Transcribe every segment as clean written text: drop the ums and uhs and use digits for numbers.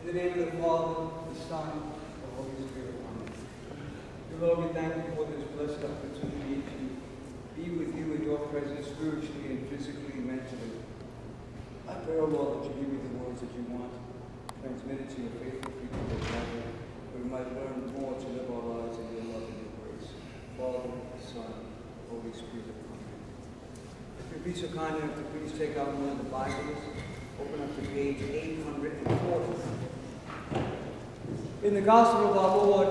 In the name of the Father, the Son, and the Holy Spirit. Amen. Dear Lord, we thank you for this blessed opportunity to be with you in your presence spiritually and physically and mentally. I pray, O Lord, that you give me the words that you want, transmitted to your faithful people that love you, that we might learn more to live our lives in your love and your grace. Father, Son, Holy Spirit. Amen. If you'd be so kind enough to please take out one of the Bibles, open up to page 840. In the Gospel of our Lord,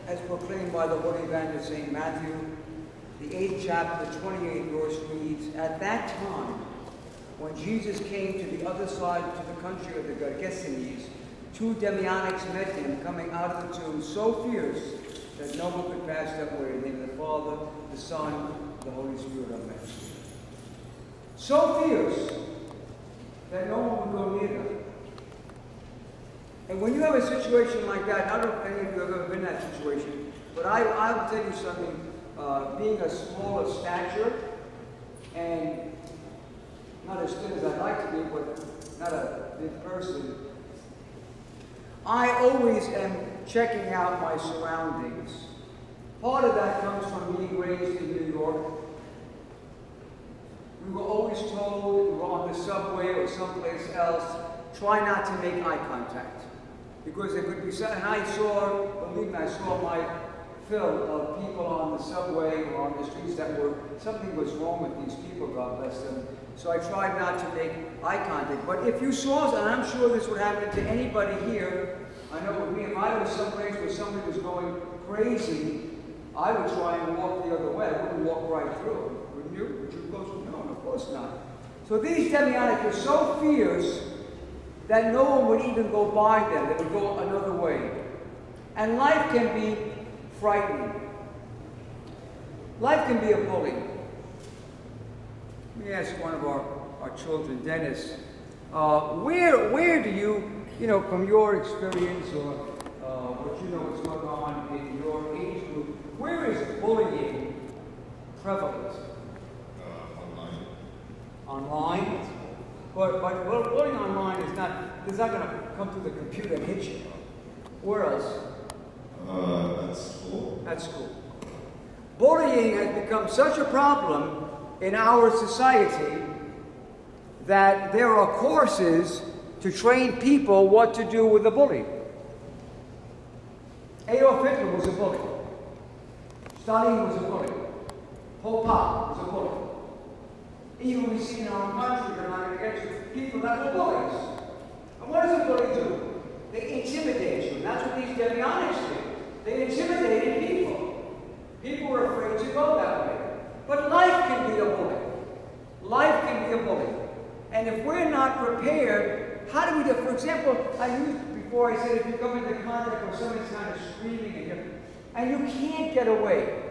as proclaimed by the Holy Evangelist St. Matthew, the 8th chapter, 28th verse reads, "At that time, when Jesus came to the other side, to the country of the Gergesenes, two demoniacs met him coming out of the tomb, so fierce that no one could pass that way. In the name of the Father, the Son, the Holy Spirit. Amen. So fierce that no one would go near them. And when you have a situation like that, I don't know if any of you have ever been in that situation, but I will tell you something. Being a smaller stature and not as thin as I'd like to be, but not a big person, I always am checking out my surroundings. Part of that comes from being raised in New York. We were always told, we were on the subway or someplace else, try not to make eye contact. Because there could be something, and I saw, believe me, I saw my fill of people on the subway or on the streets that were, something was wrong with these people, God bless them. So I tried not to make eye contact. But if you saw, and I'm sure this would happen to anybody here, I know with me, if I was someplace where somebody was going crazy, I would try and walk the other way. I wouldn't walk right through. Wouldn't you? Would you go through? No, of course not. So these demoniacs were so fierce that no one would even go by them. They would go another way. And life can be frightening. Life can be a bully. Let me ask one of our children, Dennis, where do you, from your experience or what you know what's going on in your age group, where is bullying prevalent? Online. Online? But bullying online is not going to come through the computer and hit you. Where else? At school. At school. Bullying has become such a problem in our society that there are courses to train people what to do with a bully. Adolf Hitler was a bully. Stalin was a bully. Pol Pot was a bully. Even we see in our country, they're not going to get you, people that were bullies. And what does a bully do? They intimidate you. That's what these demoniacs did. They intimidated people. People were afraid to go that way. But life can be a bully. Life can be a bully. And if we're not prepared, how do we do? For example, I used before, I said if you come into contact with somebody's kind of screaming and you can't get away.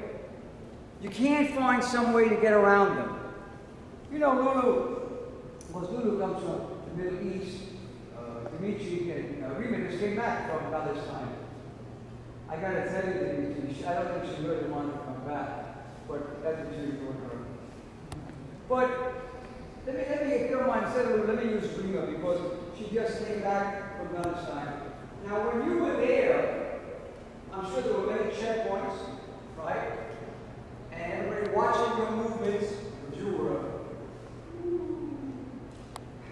You can't find some way to get around them. You know, Lulu comes from the Middle East. Dimitri and Rima just came back from about this time. I got to tell you, Dimitri, I don't think she really wanted to come back, but that's between you and her. But let me, if you don't mind, let me use Rima because she just came back from Palestine. Now, when you were there, I'm sure there were many checkpoints, right? And everybody watching your movements, but you were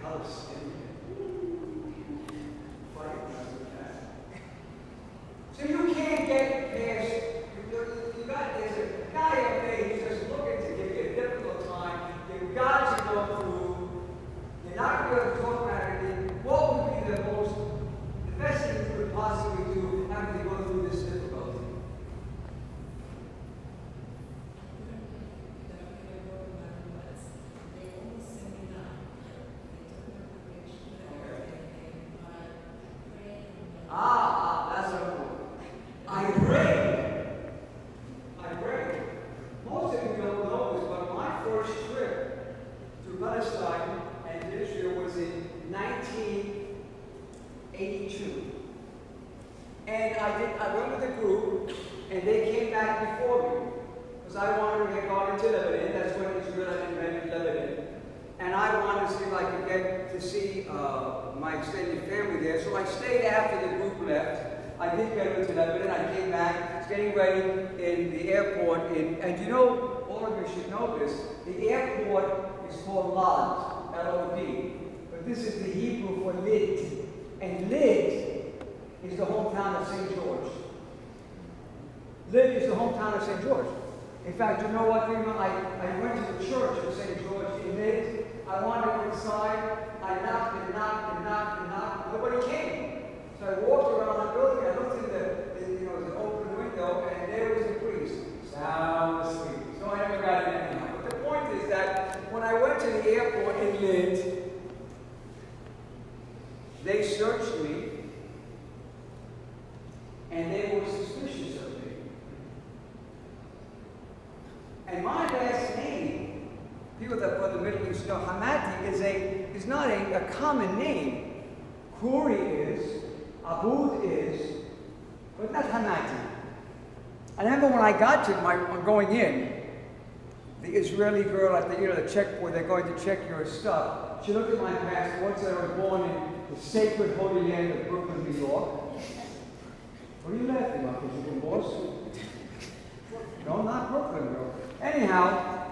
Palestinian. So you can't get past, there's a guy up there, he's just looking to give you a difficult time. You've got to go through. You're not going to be able to talk about anything. What would be the best thing you could possibly do having to go through this difficulty? That's a point. I pray. Most of you don't know this, but my first trip to Palestine and Israel was in 1982. And I went with a group, and they came back before me. Because I wanted to get gone into Lebanon. That's when Israel invented Lebanon. And I wanted to see if I could get to to see my extended family there. So I stayed after the group left. I did get into Lebanon. I came back. I was getting ready in the airport. And you know, all of you should know this. The airport is called Lod, L-O-D. But this is the Hebrew for Lid. And Lid is the hometown of St. George. Lid is the hometown of St. George. In fact, you know what? I went to the church of St. George in Lid. I wanted to go inside. I knocked and knocked and knocked and knocked. Nobody came. So I walked around the building. I looked in the open window, and there was the priest, sound asleep. So I never got in anyhow. But the point is that when I went to the airport in Lid, they searched me, and they were suspicious of me. And my last name, people that from the Middle East know, Hamati is not a common name. Khoury is, Aboud is, but not Hamati. I remember when I got to going in, the Israeli girl at the checkpoint, they're going to check your stuff. She looked at my passport, said I was born in the sacred holy land of Brooklyn, New York. What are you laughing about? Because you're from Boston? No, not Brooklyn, girl. Anyhow,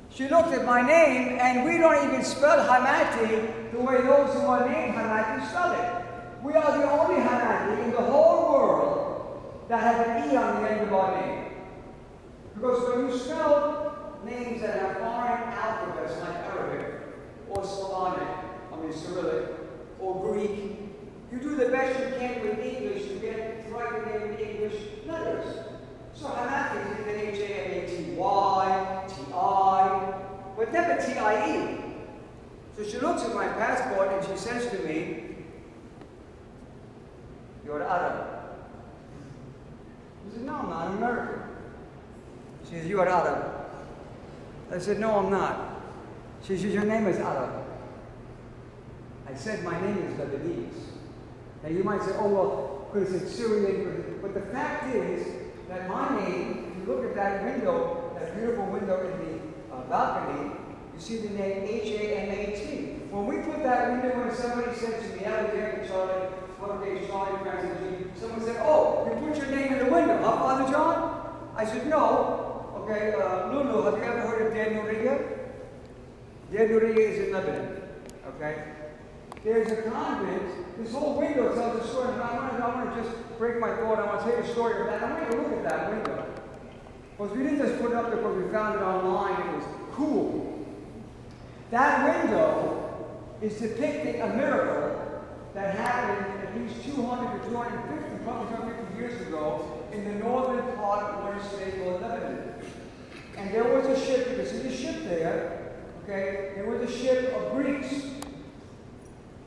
she looked at my name, and we don't even spell Hamati the way those who are named Hamati spell it. We are the only Hamati in the whole world that have an E on the end of our name. Because when you spell names that have foreign alphabets like Arabic, or Slavonic, Cyrillic, or Greek, you do the best you can with English to get the right name in English letters. So Hamati is either H-A-M-A-T-Y, T-I, but never T-I-E. So she looks at my passport and she says to me, "You're Arab." I said, "No, I'm not. I'm American." She says, "You are Arab." I said, "No, I'm not." She says, "Your name is Arab." I said, "My name is Lebanese." Now you might say, "Oh, well, because it's Syrian," but the fact is that my name, if you look at that window, that beautiful window in the balcony, you see the name H-A-M-A-T. When we put that window in, somebody said to me, Alexander Charlie, Charlie Francis G, someone said, "Oh, you put your name in the window, huh, Father John?" I said, "No." Okay, Lulu, have you ever heard of Dan Nuriya? Dan Nuriya is in Lebanon, okay? There's a convent, this whole window tells a story, and I want to just break my thought, I want to tell you a story of that. I want you to look at that window. Because we didn't just put it up there because we found it online, it was cool. That window is depicting a miracle that happened at least 200 to 250, probably 250 years ago in the northern part of what is today called Lebanon. And there was a ship, you can see the ship there, okay? There was a ship of Greeks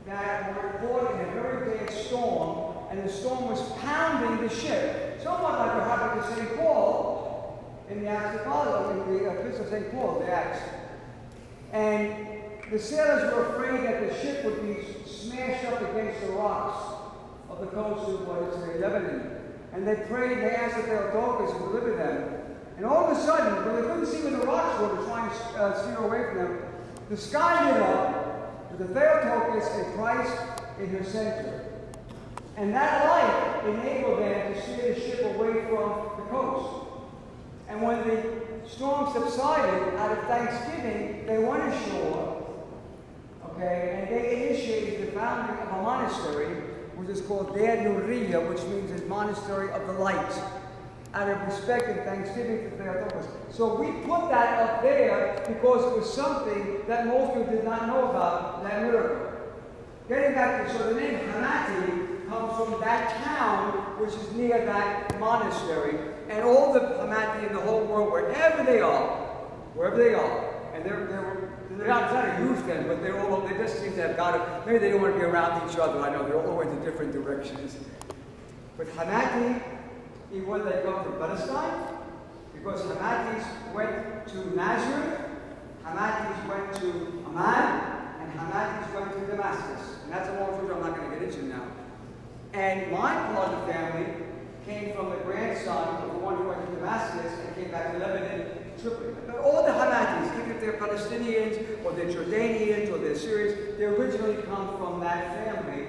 that were caught in a very bad storm, and the storm was pounding the ship, somewhat like what happened to St. Paul in the Acts of Paul, in the Epistle of St. Paul, the Acts. And the sailors were afraid that the ship would be smashed up against the rocks of the coast of what is today Lebanon. And they prayed, they asked that Theotokos would deliver them. And all of a sudden, when they couldn't see where the rocks were to try and steer away from them, the sky lit up with the Theotokos and Christ in her center. And that light enabled them to steer the ship away from the coast. And when the storm subsided, out of thanksgiving, they went ashore, okay, and they initiated the founding of a monastery, which is called Der Nuriya, which means the monastery of the light, out of respect and thanksgiving to Theotokos. So we put that up there because it was something that most people did not know about, that miracle. Getting back to, so the name Hamati comes from that town, which is near that monastery, and all the Hamati in the whole world, wherever they are, and they're not trying to use them, but they just seem to have got it. Maybe they don't want to be around each other. I know they're all in different directions. But Hamati, when they come from Palestine, because Hamatis went to Nazareth, Hamatis went to Amman, and Hamatis went to Damascus. And that's a long story I'm not going to get into now. And my part of the family came from the grandson of the one who went to Damascus and came back to Lebanon, Tripoli. But all the Hamatis, even if they're Palestinians, or they're Jordanians, or they're this series, they originally come from that family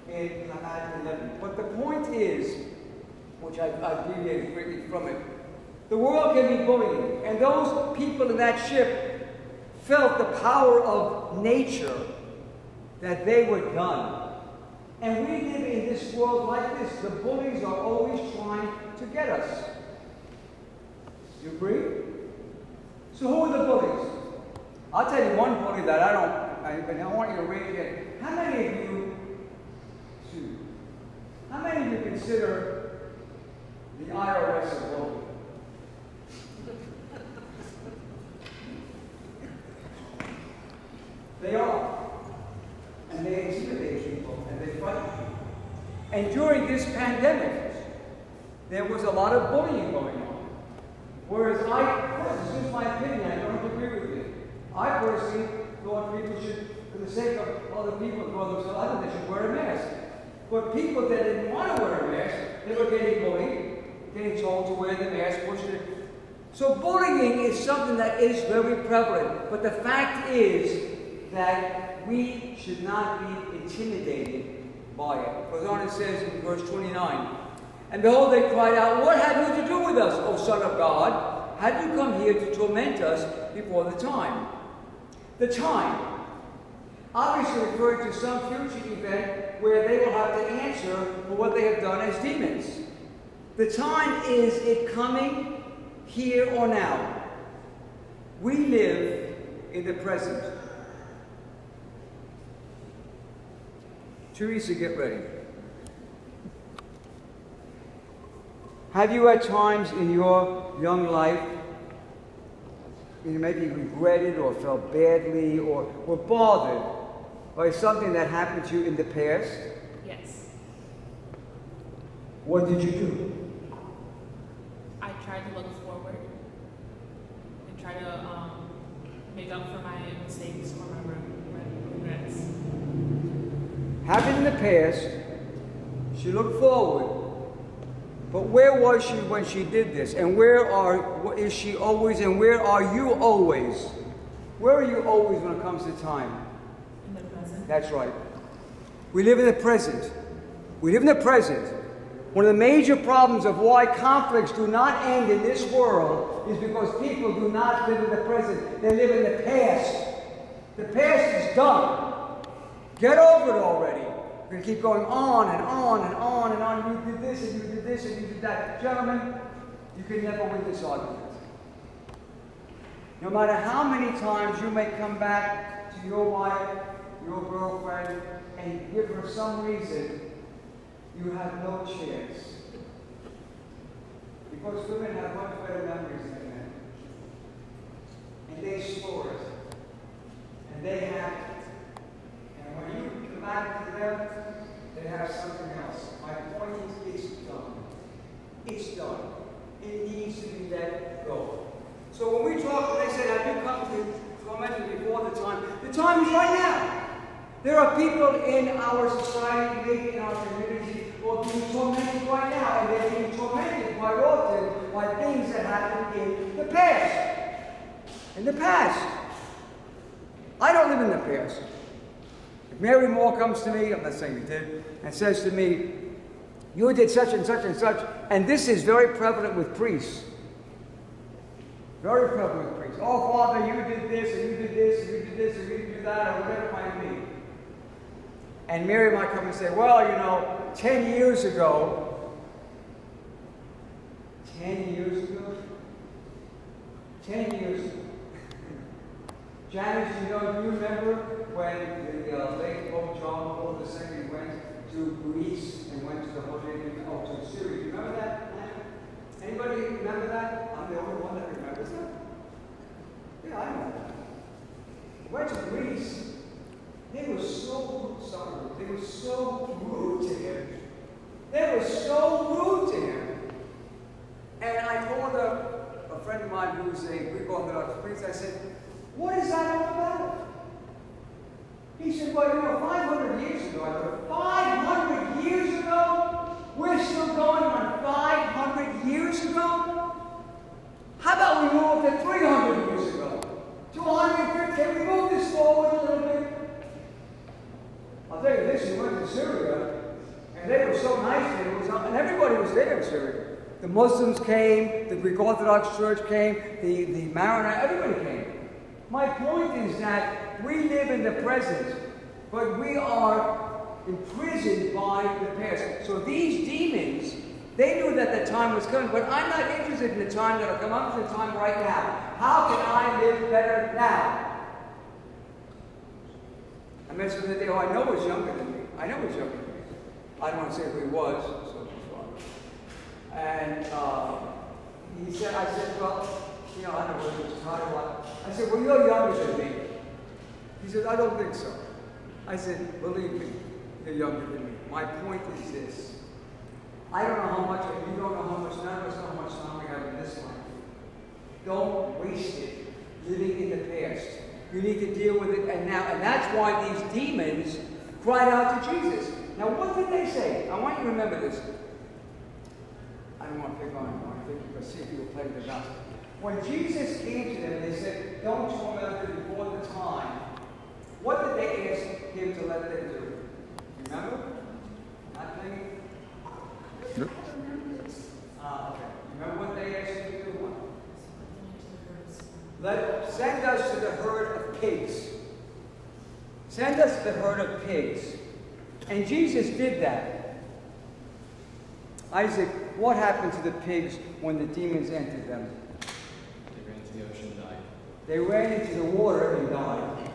in Hamadan, Lebanon. But the point is, which I deviated greatly from it, the world can be bullying, and those people in that ship felt the power of nature that they were done. And we live in this world like this. The bullies are always trying to get us. You agree? So who are the bullies? I'll tell you one bully that I want you to raise your hand. How many of you consider the IRS a bully? They are. And they intimidate people, and they fight people. And during this pandemic, there was a lot of bullying going on. Whereas this is my opinion, I don't agree with it. I personally thought people should, for the sake of other people who call themselves, I think they should wear a mask. But people that didn't want to wear a mask, they were getting bullied, getting told to wear the mask, pushed it. So bullying is something that is very prevalent. But the fact is that we should not be intimidated by it. Goes on and says in verse 29, and behold, they cried out, what have you to do with us, O Son of God? Have you come here to torment us before the time? The time, obviously referring to some future event where they will have to answer for what they have done as demons. The time is it coming here or now. We live in the present. Teresa, get ready. Have you at times in your young life, you maybe regretted or felt badly or were bothered by something that happened to you in the past? Yes. What did you do? I tried to look forward and try to make up for my mistakes or my regrets. Happened in the past, she looked forward, but where was she when she did this? And is she always, and where are you always? Where are you always when it comes to time? In the present. That's right. We live in the present. We live in the present. One of the major problems of why conflicts do not end in this world is because people do not live in the present. They live in the past. The past is done. Get over it already. We're going to keep going on and on and on and on. You did this and you did this and you did that. Gentlemen, you can never win this argument. No matter how many times you may come back to your wife, your girlfriend, and give her some reason, you have no chance. Because women have much better memories than men. And they store it. And they have it. And when you come back to them, they have something else. My point is, it's done. It's done. It needs to be let go. So when we talk, when they say, have you come to torment me before the time is right now. There are people in our society, maybe in our community, who are being tormented right now, and they're being tormented quite often by things that happened in the past. In the past. I don't live in the past. If Mary Moore comes to me, I'm not saying you did, and says to me, you did such and such and such, and this is very prevalent with priests. Very prevalent with priests. Oh, Father, you did this, and you did this, and you did this, and you did that, or whatever it might be. And Mary might come and say, well, 10 years ago, 10 years ago, Janice, do you remember when the late Pope John Paul II went to Greece and went to the Holy to Syria? Do you remember that? Anybody remember that? I'm the only one that remembers that. Yeah, I know that. He went to Greece. They were so rude to him. They were so rude to him. And I told a friend of mine who's a Greek Orthodox priest, I said, what is that all about? He said, well, 500 years ago, I thought, 500 years ago? We're still going on 500 years ago? How about we move to 300 years ago? To 150? Can we move this forward a little bit? and everybody was there in Syria. The Muslims came, the Greek Orthodox Church came, the Maronite, everybody came. My point is that we live in the present, but we are imprisoned by the past. So these demons, they knew that the time was coming, but I'm not interested in the time that will come. I'm interested in the time right now. How can I live better now? I met someone the day, I know he's younger than me. I know he's younger than me. I don't want to say who he was, so it's fine. And he said, I said, well, you know, I don't know whether he was tired or what. I said, well, you're younger than me. He said, I don't think so. I said, believe me, you're younger than me. My point is this. I don't know how much, and you don't know how much, none of us know how much time we have in this life. Don't waste it living in the past. You need to deal with it and now. And that's why these demons cried out to Jesus. Now, what did they say? I want you to remember this. I don't want to pick on you. I think you can see people playing the gospel. When Jesus came to them, they said, don't torment them before the time. What did they ask him to let them do? Remember? Not playing? Nope. Okay. Remember what they asked him to do? Send us to the herd of pigs. Send us to the herd of pigs. And Jesus did that. Isaac, what happened to the pigs when the demons entered them? They ran into the ocean and died. They ran into the water and died.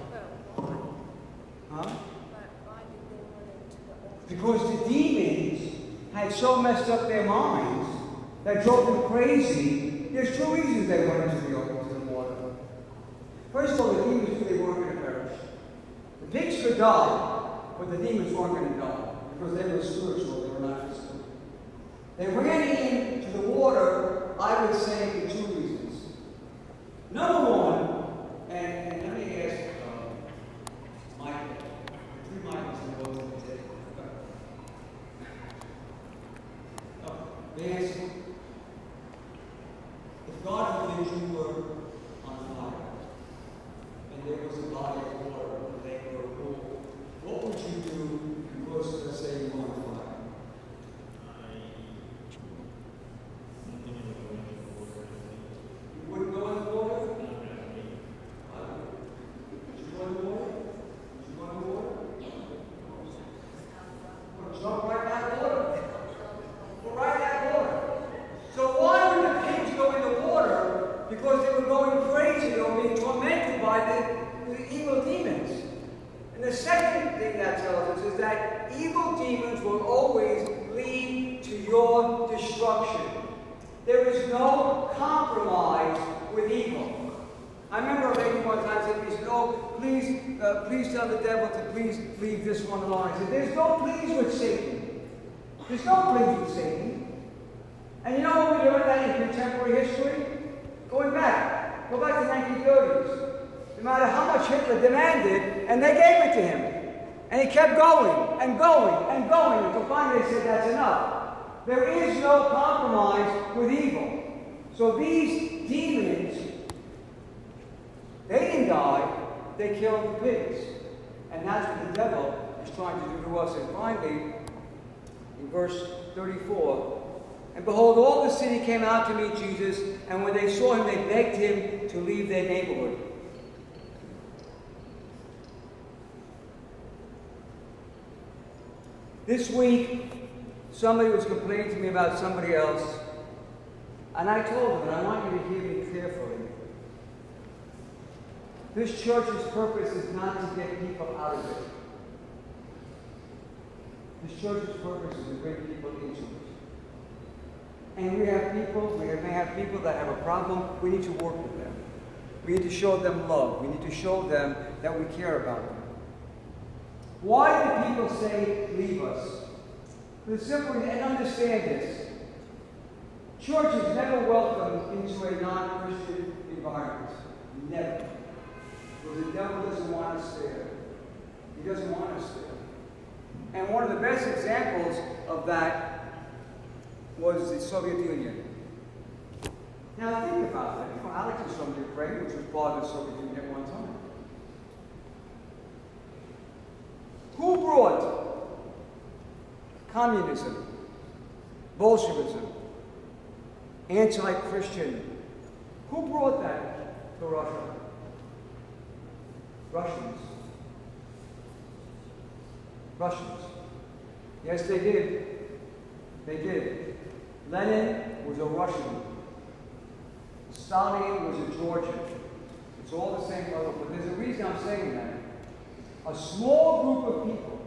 Huh? Because the demons had so messed up their minds that drove them crazy. There's two reasons they went into the water. First of all, the demons knew they weren't going to perish. The pigs could die, but the demons weren't going to die because they were spiritual, they were not physical. They ran into the water, I would say, for two reasons. Number one, and let me ask Michael, three Michaels in the world today. They asked, if God forbid you were on fire, and there was a body of water, a lake or a pool, what would you do because, let's say, you were on fire? You wouldn't go in the water? Would you go in the water? Would you go in the water? Would you jump right in that water? Go right in that water. So why would the pigs go in the water? Because they were going crazy or being tormented by the evil demons. And the second thing that tells us is that evil demons will always lead to your destruction. There is no compromise with evil. I remember a lady one time said to me, oh, please tell the devil to please leave this one alone. I said, there's no please with Satan. There's no please with Satan. And you know what we learned that in contemporary history? Go back to the 1930s. No matter how much Hitler demanded, and they gave it to him. And he kept going and going and going until finally they said, that's enough. There is no compromise with evil. So these demons, they didn't die, they killed the pigs. And that's what the devil is trying to do to us. And finally, in verse 34, and behold, all the city came out to meet Jesus, and when they saw him, they begged him to leave their neighborhood. This week, somebody was complaining to me about somebody else, and I told them, and I want you to hear me carefully. This church's purpose is not to get people out of it. This church's purpose is to bring people into it. And we may have people that have a problem. We need to work with them. We need to show them love. We need to show them that we care about them. Why do people say, leave us? Because simply, and understand this, church is never welcomed into a non-Christian environment. Never. Because the devil doesn't want us there. He doesn't want us there. And one of the best examples of that was the Soviet Union. Now think about that. You know, Alex is from Ukraine, which was part of the Soviet Union at one time. Who brought communism? Bolshevism, anti-Christian. Who brought that to Russia? Russians. Russians. Yes, they did. They did. Lenin was a Russian. Stalin was a Georgian. It's all the same level, but there's a reason I'm saying that. A small group of people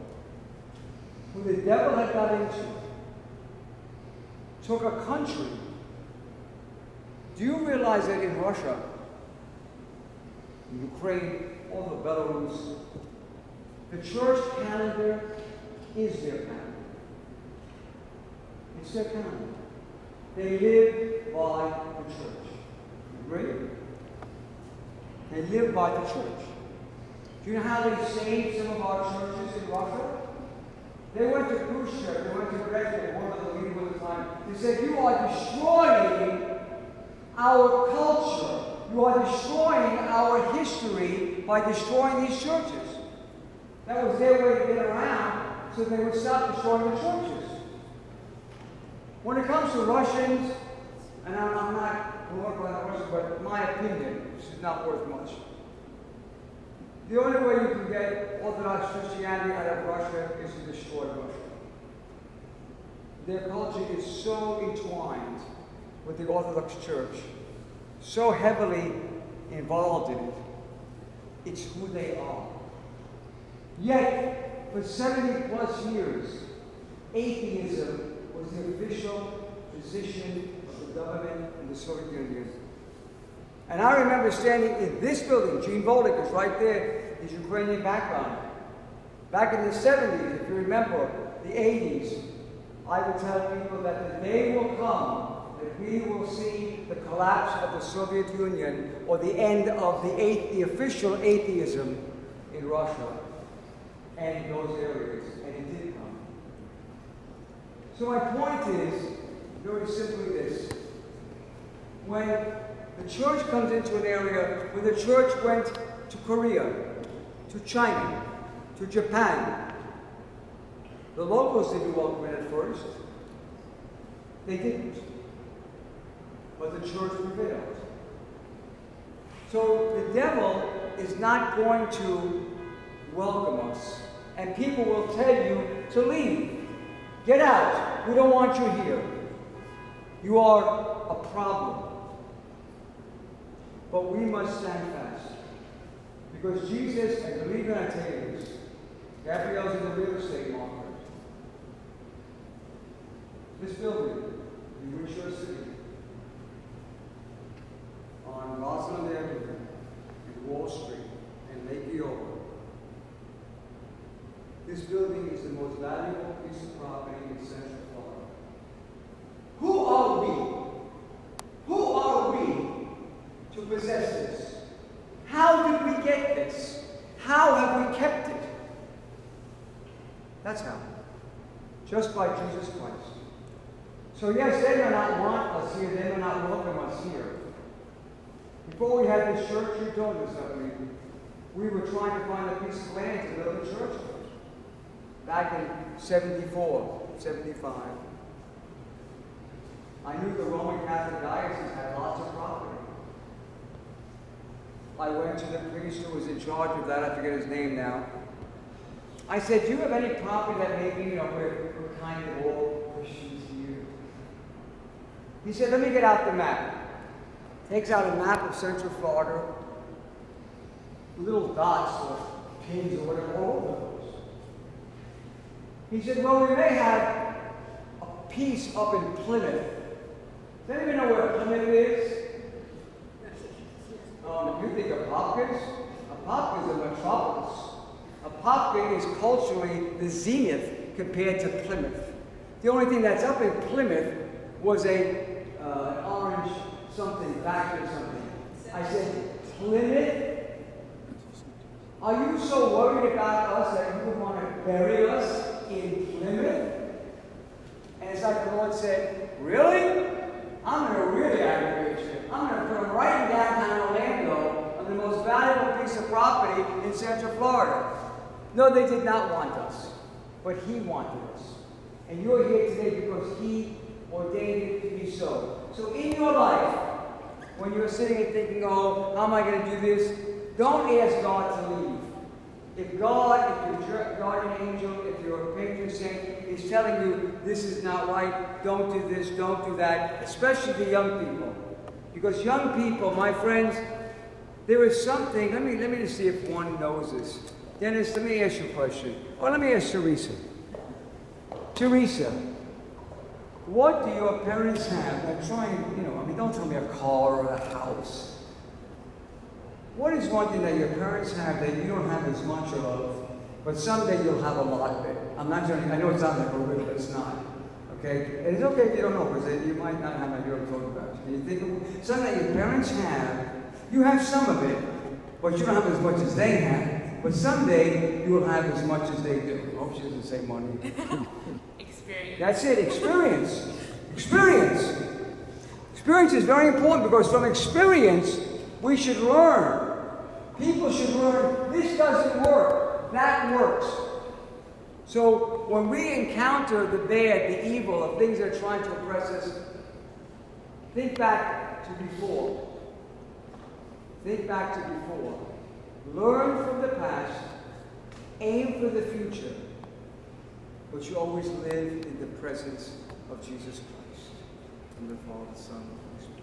who the devil had got into took a country. Do you realize that in Russia, in Ukraine, all the Belarus, the church calendar is their calendar. It's their calendar. They live by the church. You agree? They live by the church. Do you know how they saved some of our churches in Russia? They went to Khrushchev, they went to Brezhnev, one of the leaders at the time. They said, you are destroying our culture. You are destroying our history by destroying these churches. That was their way to get around, so they would stop destroying the churches. When it comes to Russians, and I'm not political on Russia, but my opinion, this is not worth much. The only way you can get Orthodox Christianity out of Russia is to destroy Russia. Their culture is so entwined with the Orthodox Church, so heavily involved in it. It's who they are. Yet, for 70 plus years, atheism was the official position of the government in the Soviet Union. And I remember standing in this building, Gene Volek is right there, his Ukrainian background. Back in the 70s, if you remember, the 80s, I would tell people that the day will come that we will see the collapse of the Soviet Union or the end of the official atheism in Russia and those areas, and it did come. So my point is very simply this. When the church comes into an area, when the church went to Korea, to China, to Japan, the locals didn't welcome it at first. They didn't. But the church prevailed. So the devil is not going to welcome us. And people will tell you to leave. Get out. We don't want you here. You are a problem. But we must stand fast. Because Jesus, and believe it, I tell you this, Gabrielle's in the real estate market. This building in Winchester City, on Roslyn Avenue, and Wall Street, and Lake Eola. This building is the most valuable piece of property in Central Florida. Who are we? Who are we to possess this? How did we get this? How have we kept it? That's how. Just by Jesus Christ. So yes, they may not want us here, they may not welcome us here. Before we had this church, you told us something. We were trying to find a piece of land to build a church on. Back in 74, 75. I knew the Roman Catholic Diocese had lots of property. I went to the priest who was in charge of that, I forget his name now. I said, do you have any property that maybe, we're kind of all Christians here? He said, let me get out the map. Takes out a map of Central Florida, little dots or pins or whatever, all over those. He said, well, we may have a piece up in Plymouth. Does anyone know where Plymouth is? You think of Hopkins? Hopkins is a metropolis. Apopka is culturally the zenith compared to Plymouth. The only thing that's up in Plymouth was an orange something, back or something. I said, Plymouth? Are you so worried about us that you would want to bury us in Plymouth? And it's like the Lord said, really? I'm going to really aggravate you. I'm going to put them right in downtown Orlando on the most valuable piece of property in Central Florida. No, they did not want us, but He wanted us. And you're here today because He ordained it to be so. So in your life, when you're sitting and thinking, oh, how am I going to do this? Don't ask God to leave. If God, if your guardian angel, if your patron saint is telling you this is not right, don't do this, don't do that, especially the young people. Because young people, my friends, there is something, let me just see if one knows this. Dennis, let me ask you a question. Or let me ask Teresa. Teresa, what do your parents have? Now try and, don't tell me a car or a house. What is one thing that your parents have that you don't have as much of, but someday you'll have a lot of it? I'm not joking. I know it sounds like a riddle, but it's not. Okay? And it's okay if you don't know, because you might not have an idea what I'm talking about. You think of something that your parents have, you have some of it, but you don't have as much as they have. But someday you will have as much as they do. I hope she doesn't say money. Experience. That's it, experience. Experience. Experience is very important because from experience, we should learn. People should learn, this doesn't work, that works. So when we encounter the bad, the evil of things that are trying to oppress us, think back to before. Think back to before. Learn from the past, aim for the future, but you always live in the presence of Jesus Christ. In the Father, Son, and Holy Spirit.